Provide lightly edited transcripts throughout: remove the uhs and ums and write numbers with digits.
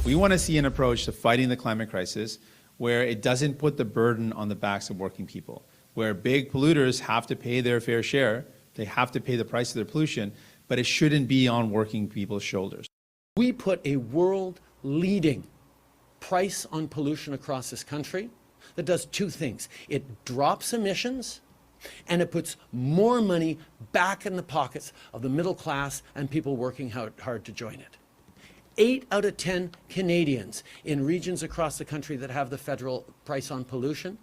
We want to see an approach to fighting the climate crisis where it doesn't put the burden on the backs of working people, where big polluters have to pay their fair share, they have to pay the price of their pollution, but it shouldn't be on working people's shoulders. We put a world-leading price on pollution across this country that does two things. It drops emissions, and it puts more money back in the pockets of the middle class and people working hard to join it. 8 out of 10 Canadians in regions across the country that have the federal price on pollution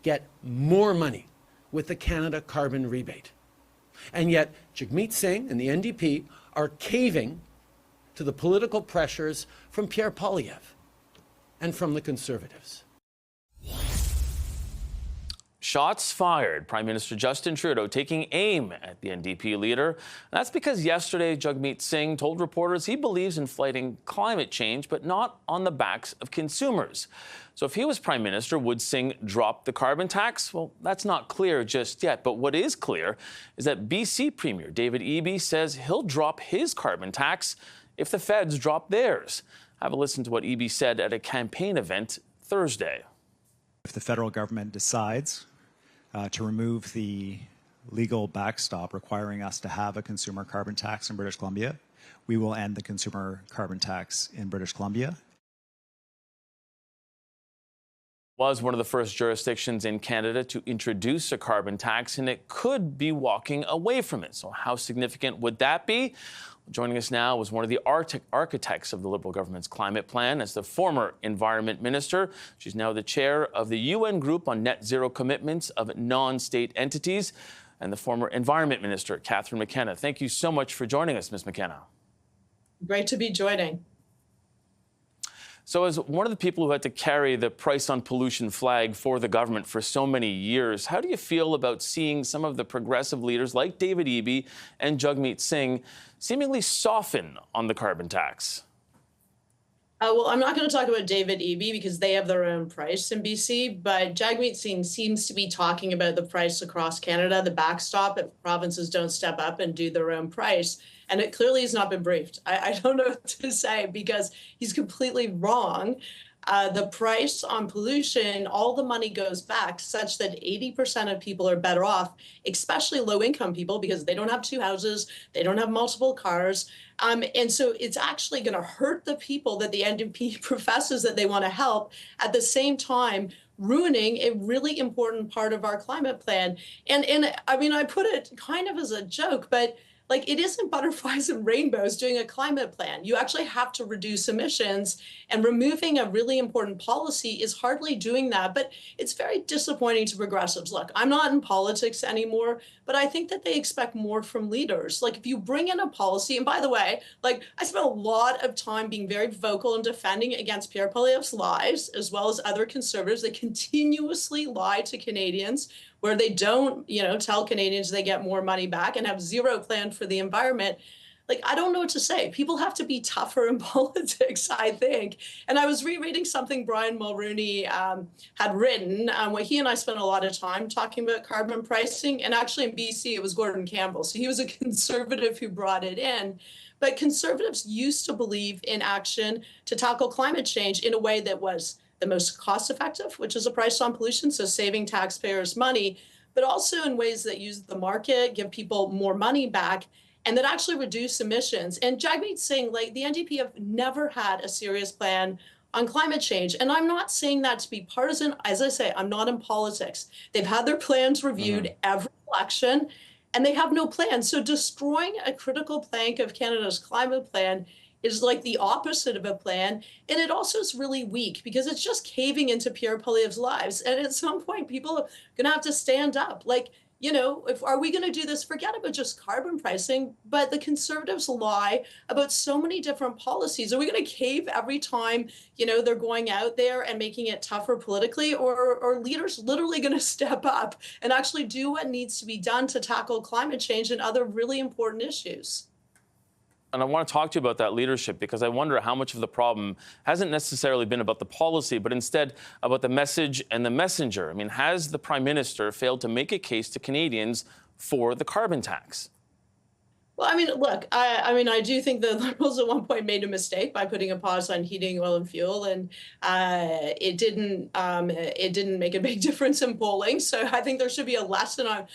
get more money with the Canada carbon rebate. And yet Jagmeet Singh and the NDP are caving to the political pressures from Pierre Poilievre and from the Conservatives. Shots fired. Prime Minister Justin Trudeau taking aim at the NDP leader. That's because yesterday Jagmeet Singh told reporters he believes in fighting climate change, but not on the backs of consumers. So if he was Prime Minister, would Singh drop the carbon tax? Well, that's not clear just yet. But what is clear is that BC Premier David Eby says he'll drop his carbon tax if the feds drop theirs. Have a listen to what Eby said at a campaign event Thursday. If the federal government decides to remove the legal backstop requiring us to have a consumer carbon tax in British Columbia, we will end the consumer carbon tax in British Columbia. Was one of the first jurisdictions in Canada to introduce a carbon tax, and it could be walking away from it. So how significant would that be? Joining us now was one of the architects of the Liberal government's climate plan as the former Environment Minister. She's now the chair of the UN Group on Net Zero Commitments of Non-State Entities, and the former Environment Minister, Catherine McKenna. Thank you so much for joining us, Ms. McKenna. Great to be joining. So as one of the people who had to carry the price on pollution flag for the government for so many years, how do you feel about seeing some of the progressive leaders like David Eby and Jagmeet Singh seemingly soften on the carbon tax? Well, I'm not going to talk about David Eby because they have their own price in BC, but Jagmeet Singh seems to be talking about the price across Canada, the backstop if provinces don't step up and do their own price. And it clearly has not been briefed. I don't know what to say because he's completely wrong. The price on pollution, all the money goes back such that 80% of people are better off, especially low-income people, because they don't have 2 houses, they don't have multiple cars. And so it's actually going to hurt the people that the NDP professes that they want to help, at the same time ruining a really important part of our climate plan. And I mean, I put it kind of as a joke, but like, it isn't butterflies and rainbows doing a climate plan. You actually have to reduce emissions, and removing a really important policy is hardly doing that. But it's very disappointing to progressives. Look, I'm not in politics anymore, but I think that they expect more from leaders. Like, if you bring in a policy, and by the way, like, I spent a lot of time being very vocal and defending against Pierre Poilievre's lies, as well as other conservatives that continuously lie to Canadians, where they don't, tell Canadians they get more money back and have zero plan for the environment. Like, I don't know what to say. People have to be tougher in politics, I think. And I was rereading something Brian Mulroney had written, where he and I spent a lot of time talking about carbon pricing. And actually in BC, it was Gordon Campbell. So he was a conservative who brought it in. But conservatives used to believe in action to tackle climate change in a way that was the most cost effective, which is a price on pollution, so saving taxpayers money, but also in ways that use the market, give people more money back, and that actually reduce emissions. And Jagmeet Singh, like, the NDP have never had a serious plan on climate change. and I'm not saying that to be partisan. As I say, I'm not in politics. They've had their plans reviewed every election, and they have no plan. So destroying a critical plank of Canada's climate plan is like the opposite of a plan. And it also is really weak because it's just caving into Pierre Poilievre's lives. And at some point, people are going to have to stand up. Like, are we going to do this? Forget about just carbon pricing, but the Conservatives lie about so many different policies. Are we going to cave every time, they're going out there and making it tougher politically? Or are leaders literally going to step up and actually do what needs to be done to tackle climate change and other really important issues? And I want to talk to you about that leadership, because I wonder how much of the problem hasn't necessarily been about the policy, but instead about the message and the messenger. I mean, has the Prime Minister failed to make a case to Canadians for the carbon tax? Well, I mean, look, I mean, I do think the Liberals at one point made a mistake by putting a pause on heating oil and fuel, and it didn't make a big difference in polling. So I think there should be a lesson on,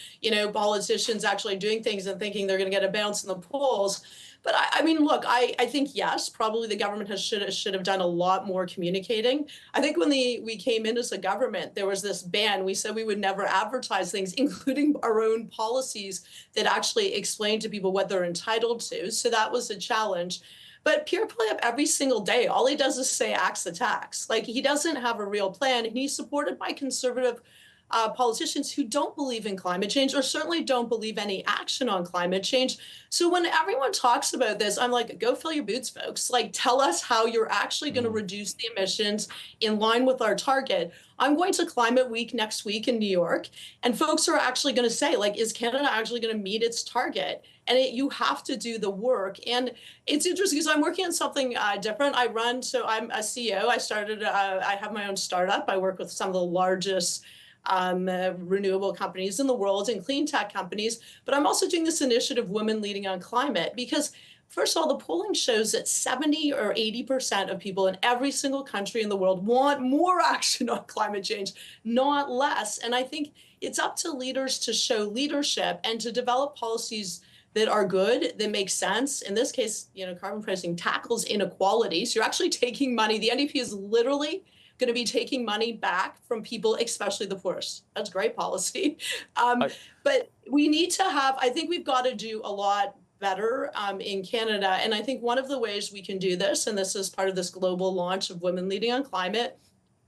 politicians actually doing things and thinking they're going to get a bounce in the polls. But I mean, look, I think yes, probably the government should have done a lot more communicating. I think when we came in as a government, there was this ban. We said we would never advertise things, including our own policies that actually explain to people what they're entitled to. So that was a challenge. But Pierre Poilievre, every single day, all he does is say axe the tax. Like he doesn't have a real plan, and he's supported by conservative politicians who don't believe in climate change or certainly don't believe any action on climate change. So when everyone talks about this, I'm like, go fill your boots, folks. Like, tell us how you're actually going to reduce the emissions in line with our target. I'm going to Climate Week next week in New York, and folks are actually going to say, like, is Canada actually going to meet its target? And you have to do the work. And it's interesting because I'm working on something different. So I'm a CEO. I have my own startup. I work with some of the largest renewable companies in the world and clean tech companies. But I'm also doing this initiative, Women Leading on Climate, because first of all, the polling shows that 70 or 80% of people in every single country in the world want more action on climate change, not less. And I think it's up to leaders to show leadership and to develop policies that are good, that make sense. In this case, carbon pricing tackles inequality. So you're actually taking money. The NDP is literally going to be taking money back from people, especially the poorest. That's great policy. But we need to I think we've got to do a lot better in Canada. And I think one of the ways we can do this, and this is part of this global launch of Women Leading on Climate,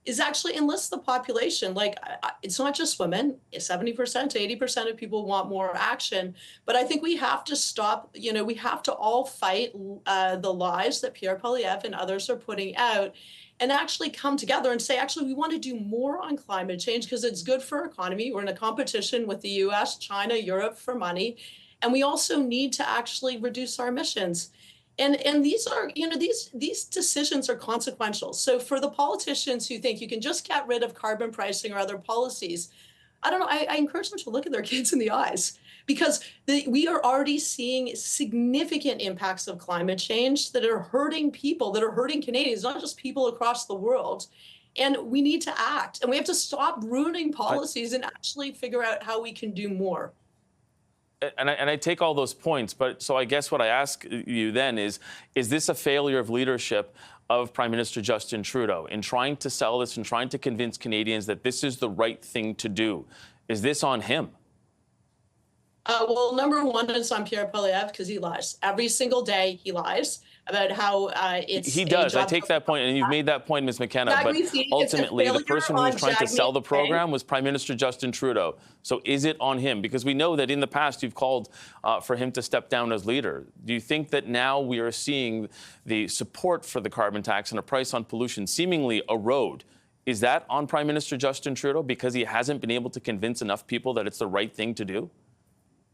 is actually enlist the population. Like, it's not just women. 70% to 80% of people want more action. But I think we have to stop, we have to all fight the lies that Pierre Poilievre and others are putting out, and actually come together and say, actually, we want to do more on climate change because it's good for our economy. We're in a competition with the US, China, Europe for money. And we also need to actually reduce our emissions. And these are, these decisions are consequential. So for the politicians who think you can just get rid of carbon pricing or other policies, I don't know, I encourage them to look at their kids in the eyes, because we are already seeing significant impacts of climate change that are hurting people, that are hurting Canadians, not just people across the world. And we need to act, and we have to stop ruining policies and actually figure out how we can do more. And I take all those points, but so I guess what I ask you then is this a failure of leadership of Prime Minister Justin Trudeau in trying to sell this and trying to convince Canadians that this is the right thing to do? Is this on him? Well, number one, it's on Pierre Poilievre because he lies. Every single day he lies about how it's He does. I take that point, and you've made that point, Ms. McKenna. But ultimately, the person who was trying to sell the program was Prime Minister Justin Trudeau. So is it on him? Because we know that in the past you've called for him to step down as leader. Do you think that now we are seeing the support for the carbon tax and a price on pollution seemingly erode? Is that on Prime Minister Justin Trudeau because he hasn't been able to convince enough people that it's the right thing to do?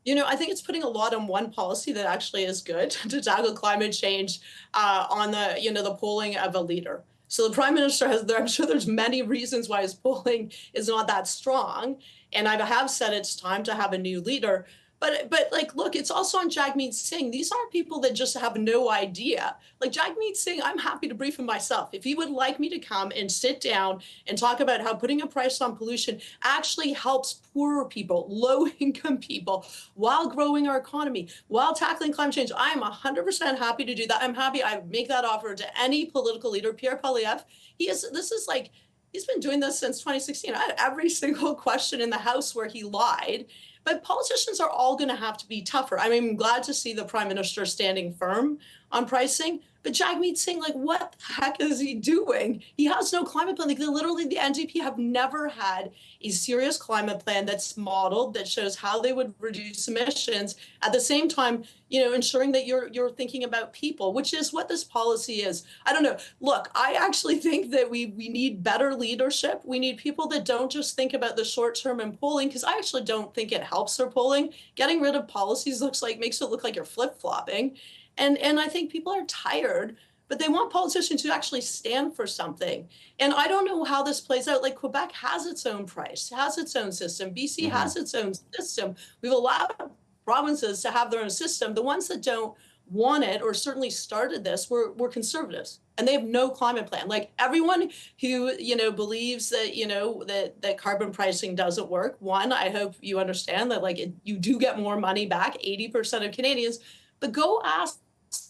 I think it's putting a lot on one policy that actually is good to tackle climate change on the polling of a leader. So the Prime Minister I'm sure there's many reasons why his polling is not that strong. And I have said it's time to have a new leader. But like, look, it's also on Jagmeet Singh. These aren't people that just have no idea. Like Jagmeet Singh, I'm happy to brief him myself. If he would like me to come and sit down and talk about how putting a price on pollution actually helps poorer people, low-income people, while growing our economy, while tackling climate change, I am 100% happy to do that. I'm happy. I make that offer to any political leader. Pierre Poilievre, he's been doing this since 2016. I had every single question in the House where he lied. But politicians are all going to have to be tougher. I mean, I'm glad to see the Prime Minister standing firm on pricing. But Jagmeet Singh, like, what the heck is he doing? He has no climate plan. Like, literally, the NDP have never had a serious climate plan that's modeled, that shows how they would reduce emissions. At the same time, ensuring that you're thinking about people, which is what this policy is. I don't know. Look, I actually think that we need better leadership. We need people that don't just think about the short term in polling, because I actually don't think it helps their polling. Getting rid of policies makes it look like you're flip-flopping. And I think people are tired, but they want politicians who actually stand for something. And I don't know how this plays out. Like, Quebec has its own price, has its own system. BC has its own system. We've allowed provinces to have their own system. The ones that don't want it, or certainly started this, were conservatives, and they have no climate plan. Like everyone who believes that that carbon pricing doesn't work. One, I hope you understand that you do get more money back, 80% of Canadians, but go ask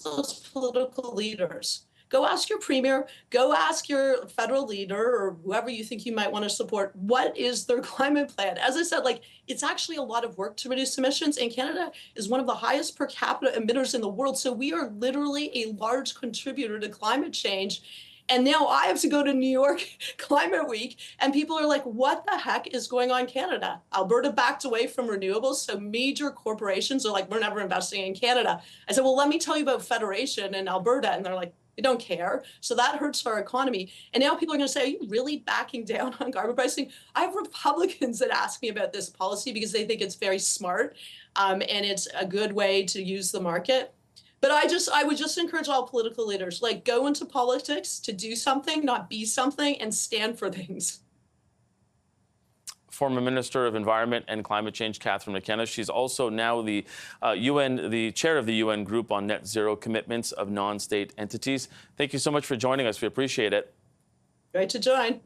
those political leaders. Go ask your premier, go ask your federal leader or whoever you think you might want to support, what is their climate plan? As I said, it's actually a lot of work to reduce emissions, and Canada is one of the highest per capita emitters in the world. So we are literally a large contributor to climate change. And now I have to go to New York Climate Week, and people are like, what the heck is going on in Canada? Alberta backed away from renewables, so major corporations are like, we're never investing in Canada. I said, well, let me tell you about Federation in Alberta. And they're like, they don't care. So that hurts our economy. And now people are going to say, are you really backing down on carbon pricing? I have Republicans that ask me about this policy because they think it's very smart and it's a good way to use the market. But I would just encourage all political leaders, go into politics to do something, not be something, and stand for things. Former Minister of Environment and Climate Change, Catherine McKenna. She's also now the chair of the UN Group on Net Zero Commitments of Non-State Entities. Thank you so much for joining us. We appreciate it. Great to join.